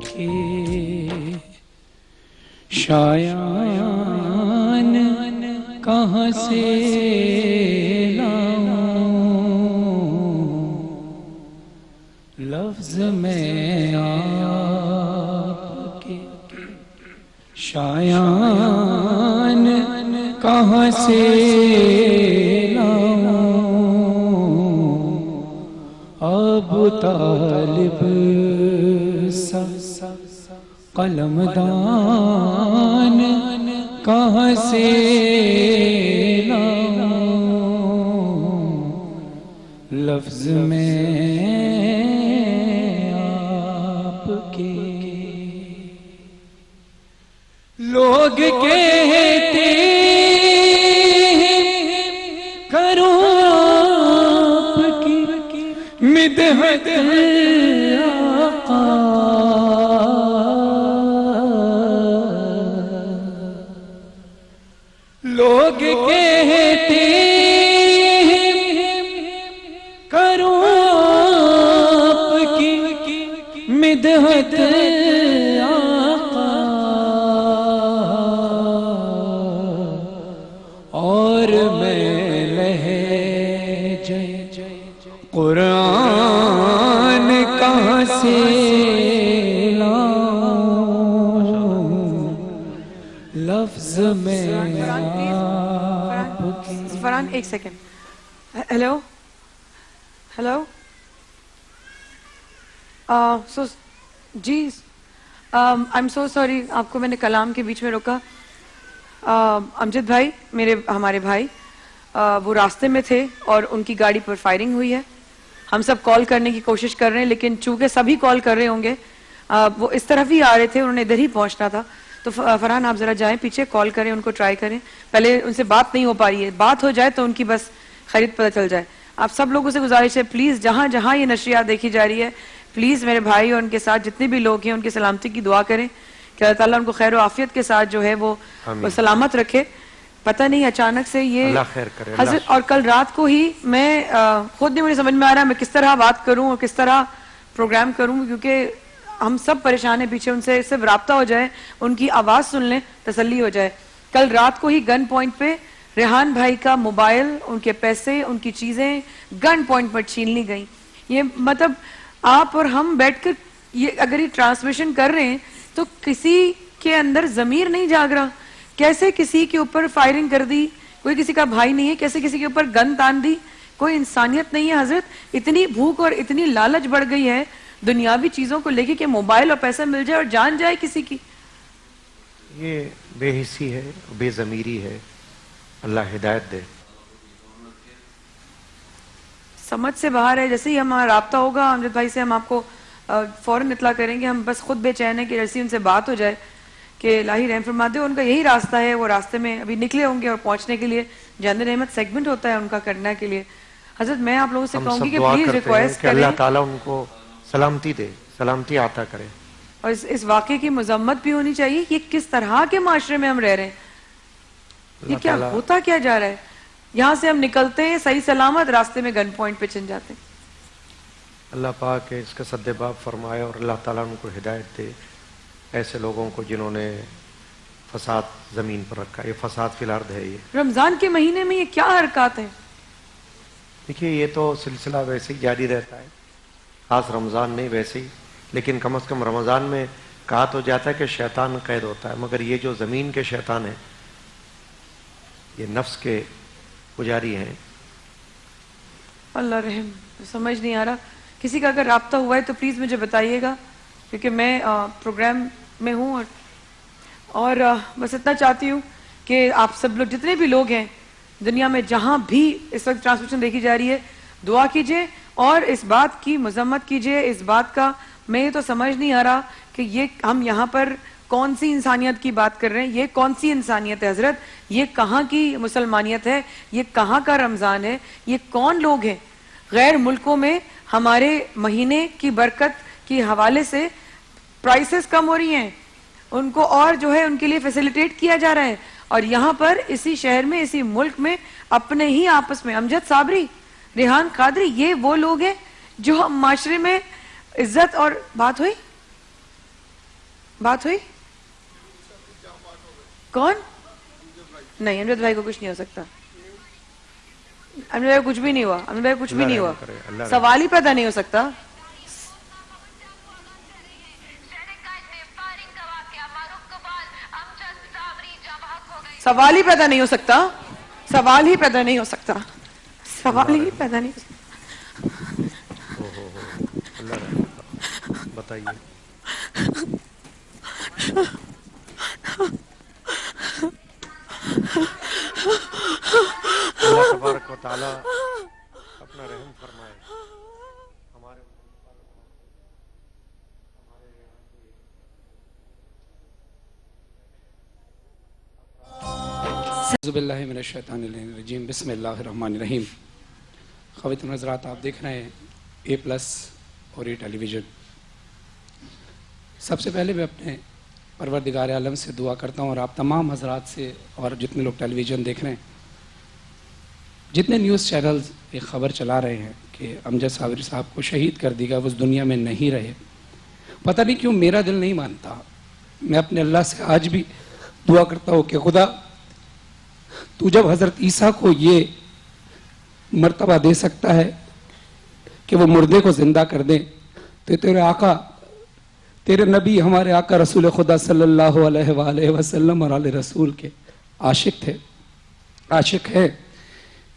کے شایان کہاں سے لاؤں لفظ میں آپ کے شایان کہاں سے لاؤں ابو طالب سا قلم دان کہاں سے لاؤں لفظ میں آپ کے لوگ کہتے ہیں کروں آپ کی مدحت آقا لوگ کہتے ہیں کروں آپ کی مدحت آقا اور میں لہجہ قرآن کہاں سے لاؤں لفظ میں فرحان ایک second. Hello hello ji I am so sorry آپ کو میں نے کلام کے بیچ میں روکا. امجد بھائی ہمارے بھائی وہ راستے میں تھے اور ان کی گاڑی پر فائرنگ ہوئی ہے. ہم سب کال کرنے کی کوشش کر رہے ہیں لیکن چونکہ سبھی کال کر رہے ہوں گے وہ اس طرف ہی آ رہے تھے انہوں نے ادھر ہی پہنچنا تھا تو فرحان آپ ذرا جائیں پیچھے کال کریں ان کو ٹرائی کریں. پہلے ان سے بات نہیں ہو پا رہی ہے بات ہو جائے تو ان کی بس خرید پتہ چل جائے. آپ سب لوگوں سے گزارش ہے پلیز جہاں جہاں یہ نشریات دیکھی جا رہی ہے پلیز میرے بھائی اور ان کے ساتھ جتنے بھی لوگ ہیں ان کی سلامتی کی دعا کریں کہ اللہ تعالیٰ ان کو خیر و عافیت کے ساتھ جو ہے وہ سلامت رکھے. پتہ نہیں اچانک سے یہ حضرت اور کل رات کو ہی میں خود نہیں مجھے سمجھ میں آ رہا میں کس طرح بات کروں اور کس طرح پروگرام کروں کیونکہ ہم سب پریشان ہیں پیچھے ان سے صرف رابطہ ہو جائے ان کی آواز سن لیں تسلی ہو جائے. کل رات کو ہی گن پوائنٹ پہ ریحان بھائی کا موبائل ان کے پیسے ان کی چیزیں گن پوائنٹ پر چھین لی گئیں. یہ مطلب آپ اور ہم بیٹھ کر یہ اگر یہ ٹرانسمیشن کر رہے ہیں تو کسی کے اندر ضمیر نہیں جاگ رہا. کیسے کسی کے اوپر فائرنگ کر دی کوئی کسی کا بھائی نہیں ہے کیسے کسی کے اوپر گن تان دی کوئی انسانیت نہیں ہے. حضرت اتنی بھوک اور اتنی لالچ بڑھ گئی ہے دنیاوی چیزوں کو لے کے کہ موبائل اور پیسہ مل جائے اور جان جائے کسی کی. یہ بے حسی ہے بے ضمیری ہے. اللہ ہدایت دے. سمجھ سے باہر ہے. جیسے ہی ہمارا رابطہ ہوگا امجد بھائی سے ہم آپ کو فوراً اطلاع کریں گے. ہم بس خود بے چین ہیں کہ جیسے ان سے بات ہو جائے کہ الہی رحم فرما دے. ان کا یہی راستہ ہے وہ راستے میں ابھی نکلے ہوں گے اور پہنچنے کے لیے جاندر احمد سیگمنٹ ہوتا ہے ان کا کرنے کے لیے. حضرت میں آپ لوگوں سے کہوں گی کہ پلیز ریکویسٹ کریں اللہ تعالیٰ ان کو سلامتی دے سلامتی عطا کرے اور اس واقعے کی مذمت بھی ہونی چاہیے. یہ کس طرح کے معاشرے میں ہم رہ رہے ہیں یہ کیا ہوتا کیا جا رہا ہے. یہاں سے ہم نکلتے ہیں صحیح سلامت راستے میں گن پوائنٹ پہ چن جاتے ہیں. اللہ پاک اس کا سد باب فرمائے اور اللہ تعالیٰ ان کو ہدایت دے ایسے لوگوں کو جنہوں نے فساد زمین پر رکھا. یہ فساد فی الارض ہے. یہ رمضان کے مہینے میں یہ کیا حرکات ہیں. دیکھیے یہ تو سلسلہ ویسے ہی جاری رہتا ہے خاص رمضان نہیں ویسے ہی لیکن کم از کم رمضان میں کہا تو جاتا ہے کہ شیطان قید ہوتا ہے مگر یہ جو زمین کے شیطان ہیں یہ نفس کے پجاری ہیں. اللہ رحم سمجھ نہیں آ رہا. کسی کا اگر رابطہ ہوا ہے تو پلیز مجھے بتائیے گا کیونکہ میں پروگرام میں ہوں اور بس اتنا چاہتی ہوں کہ آپ سب لوگ جتنے بھی لوگ ہیں دنیا میں جہاں بھی اس وقت ٹرانسمیشن دیکھی جا رہی ہے دعا کیجئے اور اس بات کی مذمت کیجئے. اس بات کا میں یہ تو سمجھ نہیں آ رہا کہ یہ ہم یہاں پر کون سی انسانیت کی بات کر رہے ہیں. یہ کون سی انسانیت ہے حضرت. یہ کہاں کی مسلمانیت ہے. یہ کہاں کا رمضان ہے. یہ کون لوگ ہیں. غیر ملکوں میں ہمارے مہینے کی برکت کی حوالے سے پرائسز کم ہو رہی ہیں ان کو اور جو ہے ان کے لیے فیسیلیٹیٹ کیا جا رہا ہے اور یہاں پر اسی شہر میں اسی ملک میں اپنے ہی آپس میں امجد صابری ریحان قادری یہ وہ لوگ ہیں جو معاشرے میں عزت اور بات ہوئی بات ہوئی؟ کون؟ نہیں امجد بھائی کو کچھ نہیں ہو سکتا. امجد بھائی کو کچھ بھی نہیں ہوا. امجد بھائی کو کچھ بھی نہیں ہوا. سوال ہی پیدا نہیں ہو سکتا. سوال ہی پیدا نہیں ہو سکتا. سوال ہی پیدا نہیں ہو سکتا. سوال ہی پیدا نہیں ہو سکتا. اللہ رحم کرے. بتائیے. اللہ تبارک و تعالی اپنا رحم فرمائے. ہمارے اعوذ باللہ من الشیطان الرجیم. بسم اللہ الرحمن الرحیم. خواتین حضرات، آپ دیکھ رہے ہیں اے پلس اور اے ٹیلی ویژن. سب سے پہلے میں اپنے پروردگار عالم سے دعا کرتا ہوں اور آپ تمام حضرات سے اور جتنے لوگ ٹیلی ویژن دیکھ رہے ہیں، جتنے نیوز چینلز ایک خبر چلا رہے ہیں کہ امجد صابری صاحب کو شہید کر دی گیا، وہ اس دنیا میں نہیں رہے. پتہ نہیں کیوں میرا دل نہیں مانتا. میں اپنے اللہ سے آج بھی دعا کرتا ہوں کہ خدا تو جب حضرت عیسیٰ کو یہ مرتبہ دے سکتا ہے کہ وہ مردے کو زندہ کر دیں، تو تیرے آقا، تیرے نبی، ہمارے آقا رسول خدا صلی اللہ علیہ وآلہ وسلم اور آل رسول کے عاشق تھے، عاشق ہے.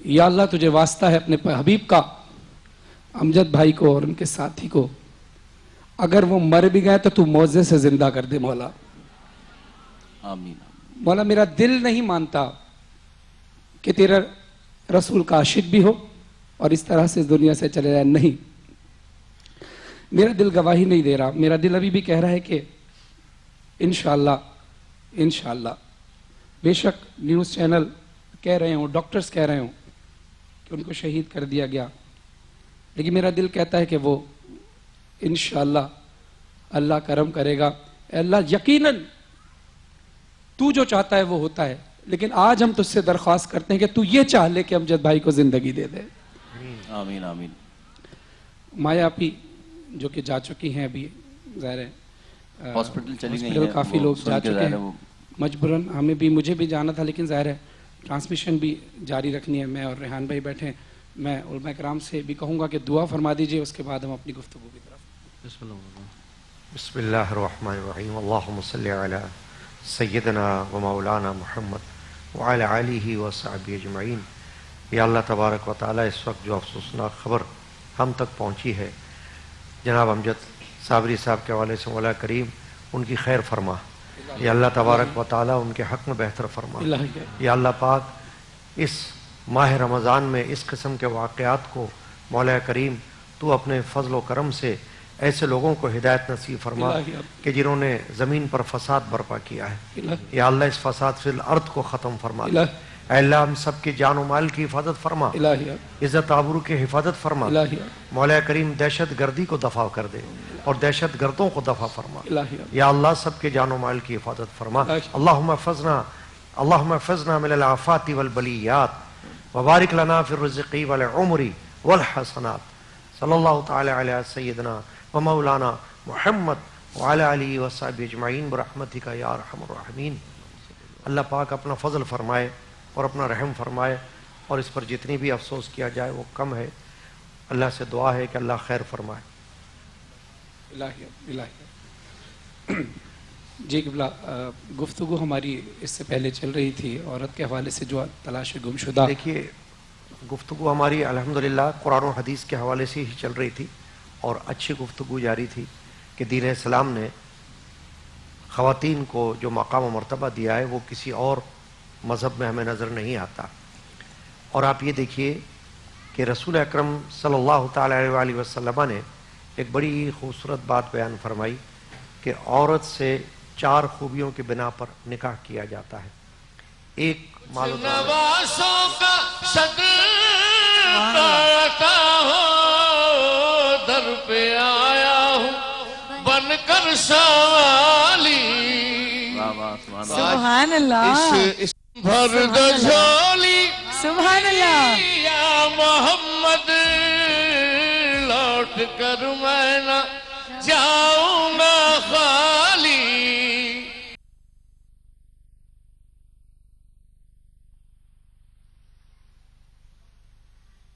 یا اللہ تجھے واسطہ ہے اپنے حبیب کا، امجد بھائی کو اور ان کے ساتھی کو، اگر وہ مر بھی گئے تو تو موعظے سے زندہ کر دے مولا. آمین. مولا میرا دل نہیں مانتا کہ تیرا رسول کا عاشق بھی ہو اور اس طرح سے اس دنیا سے چلے جائے. نہیں، میرا دل گواہی نہیں دے رہا. میرا دل ابھی بھی کہہ رہا ہے کہ انشاءاللہ بے شک نیوز چینل کہہ رہے ہوں، ڈاکٹرز کہہ رہے ہوں کہ ان کو شہید کر دیا گیا، لیکن میرا دل کہتا ہے کہ وہ انشاءاللہ اللہ کرم کرے گا. اے اللہ یقیناً تو جو چاہتا ہے وہ ہوتا ہے، لیکن آج ہم تجھ سے درخواست کرتے ہیں کہ تو یہ چاہ لے کہ امجد بھائی کو زندگی دے دے. آمین آمین. مایا آپی جو کہ جا چکی ہیں ابھی، ظاہر ہے ہاسپٹل چلی گئی ہاسپٹل ہیں، کافی وہ لوگ سن جا کے چکے ظاہر ہے ہیں وہ مجبوراً. ہمیں بھی، مجھے بھی جانا تھا، لیکن ظاہر ہے ٹرانسمیشن بھی جاری رکھنی ہے. میں اور ریحان بھائی بیٹھے ہیں. میں علماء کرام سے بھی کہوں گا کہ دعا فرما دیجئے، اس کے بعد ہم اپنی گفتگو کی طرف. بسم اللہ الرحمن الرحیم. اللہم صلی علی سیدنا و مولانا محمد وعلی آلہ و صحبہ اجمعین. یا اللہ تبارک و تعالی، اس وقت جو افسوسناک خبر ہم تک پہنچی ہے جناب امجد صابری صاحب کے حوالے سے، مولا کریم ان کی خیر فرما. یا اللہ تبارک و تعالی ان کے حق میں بہتر فرما. یا اللہ پاک اس ماہ رمضان میں اس قسم کے واقعات کو مولا کریم تو اپنے فضل و کرم سے ایسے لوگوں کو ہدایت نصیب فرما کہ جنہوں نے زمین پر فساد برپا کیا ہے. یا اللہ اس فساد فی الارض کو ختم فرما. اے اللہ ہم سب کی جان و مال کی حفاظت فرما، عزت آبرو کی حفاظت فرما. مولا کریم دہشت گردی کو دفع کر دے اور دہشت گردوں کو دفع فرما. یا اللہ سب کے جان و مال کی حفاظت فرما. اللہم احفظنا من الآفات والبلیات وبارک لنا فی الرزق والعمر والحسنات. صلی اللہ تعالی علی سیدنا و مولانا محمد وعلی آلہ وصحبہ اجمعین برحمتک یا ارحم الراحمین. اللہ پاک اپنا فضل فرمائے اور اپنا رحم فرمائے، اور اس پر جتنی بھی افسوس کیا جائے وہ کم ہے. اللہ سے دعا ہے کہ اللہ خیر فرمائے. جی قبلہ، گفتگو ہماری اس سے پہلے چل رہی تھی عورت کے حوالے سے جو تلاش گمشدہ. دیکھیے گفتگو ہماری الحمدللہ قرآن و حدیث کے حوالے سے ہی چل رہی تھی، اور اچھی گفتگو جاری تھی کہ دین اسلام نے خواتین کو جو مقام و مرتبہ دیا ہے وہ کسی اور مذہب میں ہمیں نظر نہیں آتا. اور آپ یہ دیکھیے کہ رسول اکرم صلی اللہ تعالی علیہ وسلم نے ایک بڑی خوبصورت بات بیان فرمائی کہ عورت سے 4 خوبیوں کی بنا پر نکاح کیا جاتا ہے. ایک مال و نوازوں کا صدقہ ہو، در پہ آیا ہوں بن کر سوالی. سبحان اللہ، اس بھر دو جھولی سبحان اللہ. یا محمد، لوٹ کر میں نہ جاؤں گا خالی.